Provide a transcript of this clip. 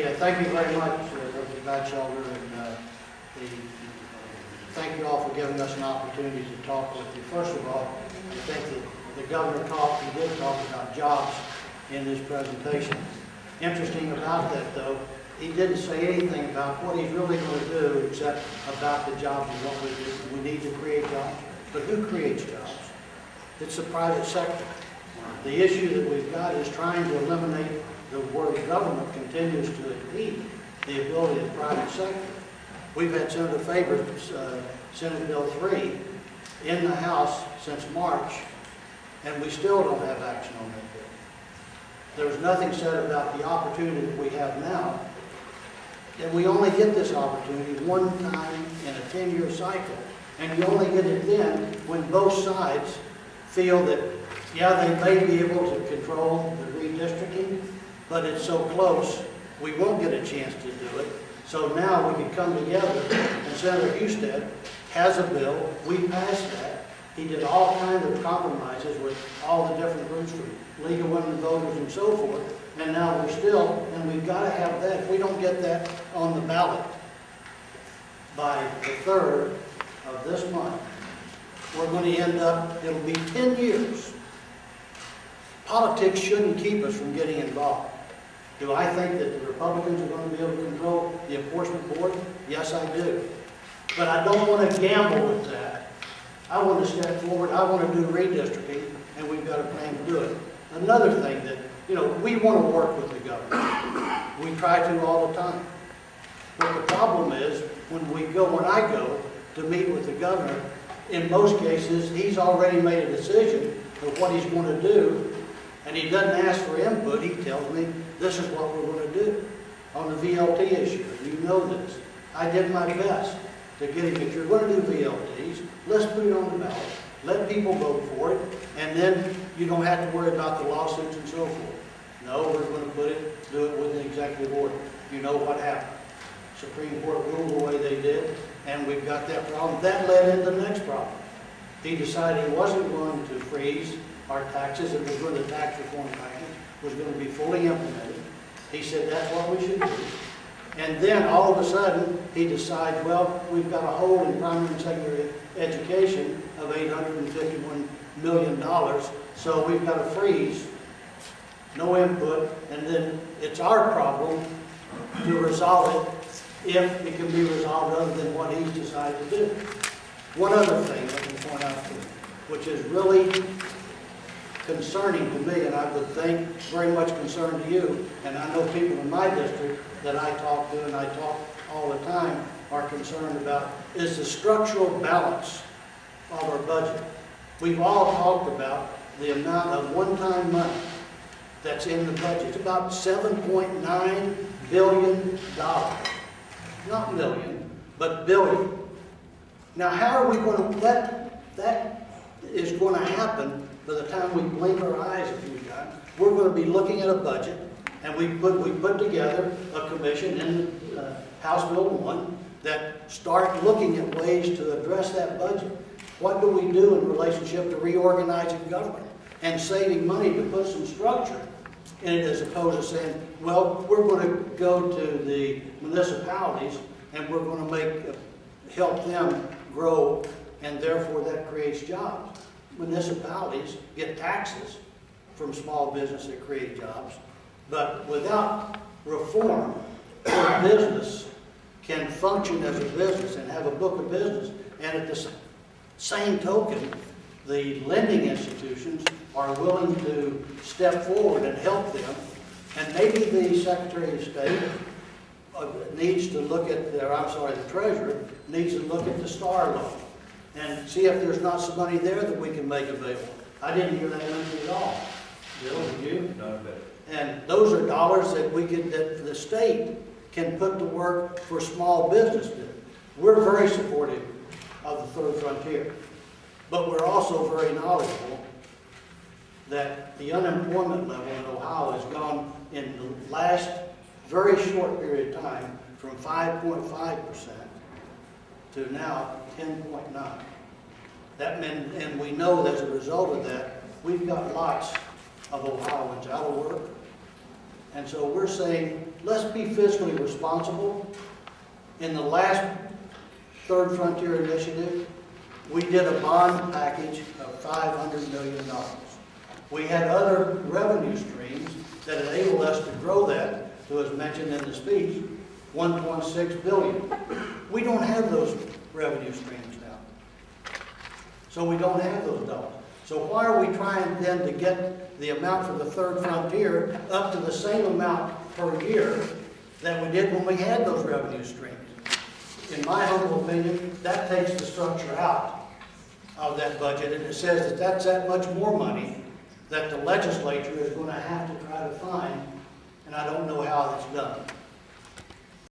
Thank you very much, Mr. Batchelder, and thank you all for giving us an opportunity to talk with you. First of all, I think that the governor did talk about jobs in his presentation. Interesting about that, though, he didn't say anything about what he's really going to do except about the jobs and what we do. We need to create jobs, but who creates jobs? It's the private sector. The issue that we've got is trying to eliminate the word government continues to impede the ability of the private sector. We've had Senator Faber's Senate Bill 3 in the House since March, and we still don't have action on that bill. There's nothing said about the opportunity that we have now, and we only get this opportunity one time in a 10-year cycle, and you only get it then when both sides feel that, yeah, they may be able to control the redistricting, but it's so close, we won't get a chance to do it. So now we can come together, and Senator Husted has a bill, we passed that. He did all kinds of compromises with all the different groups from League of Women Voters and so forth, and now we're still, and we've got to have that. If we don't get that on the ballot by the 3rd of this month, we're going to end up, it'll be 10 years. Politics shouldn't keep us from getting involved. Do I think that the Republicans are going to be able to control the enforcement board? Yes, I do. But I don't want to gamble with that. I want to step forward. I want to do redistricting, and we've got a plan to do it. Another thing that, we want to work with the government. We try to all the time. But the problem is, when I go to meet with the governor, in most cases, he's already made a decision of what he's going to do, and he doesn't ask for input. He tells me, this is what we're going to do on the VLT issue. You know this. I did my best to get him, if you're going to do VLTs, let's put it on the ballot. Let people vote for it, and then you don't have to worry about the lawsuits and so forth. No, we're going to do it with an executive order. You know what happened. Supreme Court ruled the way they did, and we've got that problem. That led into the next problem. He decided he wasn't going to freeze our taxes, and was going to tax reform package was going to be fully implemented. He said that's what we should do. And then all of a sudden, he decides, well, we've got a hole in primary and secondary education of $851 million, so we've got to freeze, no input, and then it's our problem to resolve it if it can be resolved other than what he's decided to do. One other thing I can point out to you, which is really concerning to me, and I would think very much concerned to you, and I know people in my district that I talk to, and I talk all the time, are concerned about, is the structural balance of our budget. We've all talked about the amount of one-time money that's in the budget. It's about $7.9 billion. Not million, but billion. Now, how are we going to, that is going to happen by the time we blink our eyes a few times. We're going to be looking at a budget, and we put together a commission in House Bill 1 that start looking at ways to address that budget. What do we do in relationship to reorganizing government and saving money to put some structure in it, as opposed to saying, well, we're going to go to the municipalities and we're going to help them grow, and therefore that creates jobs. Municipalities get taxes from small business that create jobs, but without reform, a business can function as a business and have a book of business, and at the same token, the lending institutions are willing to step forward and help them, and maybe the Secretary of State needs to look at, the Treasurer needs to look at the STAR loan and see if there's not some money there that we can make available. I didn't hear that mentioned at all. Bill, did you? Not a bit. And those are dollars that that the state can put to work for small business. We're very supportive of the third frontier, but we're also very knowledgeable that the unemployment level in Ohio has gone in the last very short period of time from 5.5% to now 10.9%. That meant, and we know that as a result of that, we've got lots of Ohioans out of work. And so we're saying, let's be fiscally responsible. In the last Third Frontier Initiative, we did a bond package of $500 million. We had other revenue streams that enabled us to grow that to, as mentioned in the speech, $1.6 billion. We don't have those revenue streams now. So we don't have those dollars. So why are we trying then to get the amount for the Third Frontier up to the same amount per year that we did when we had those revenue streams? In my humble opinion, that takes the structure out of that budget, and it says that that's that much more money that the legislature is going to have to try to find, and I don't know how that's done.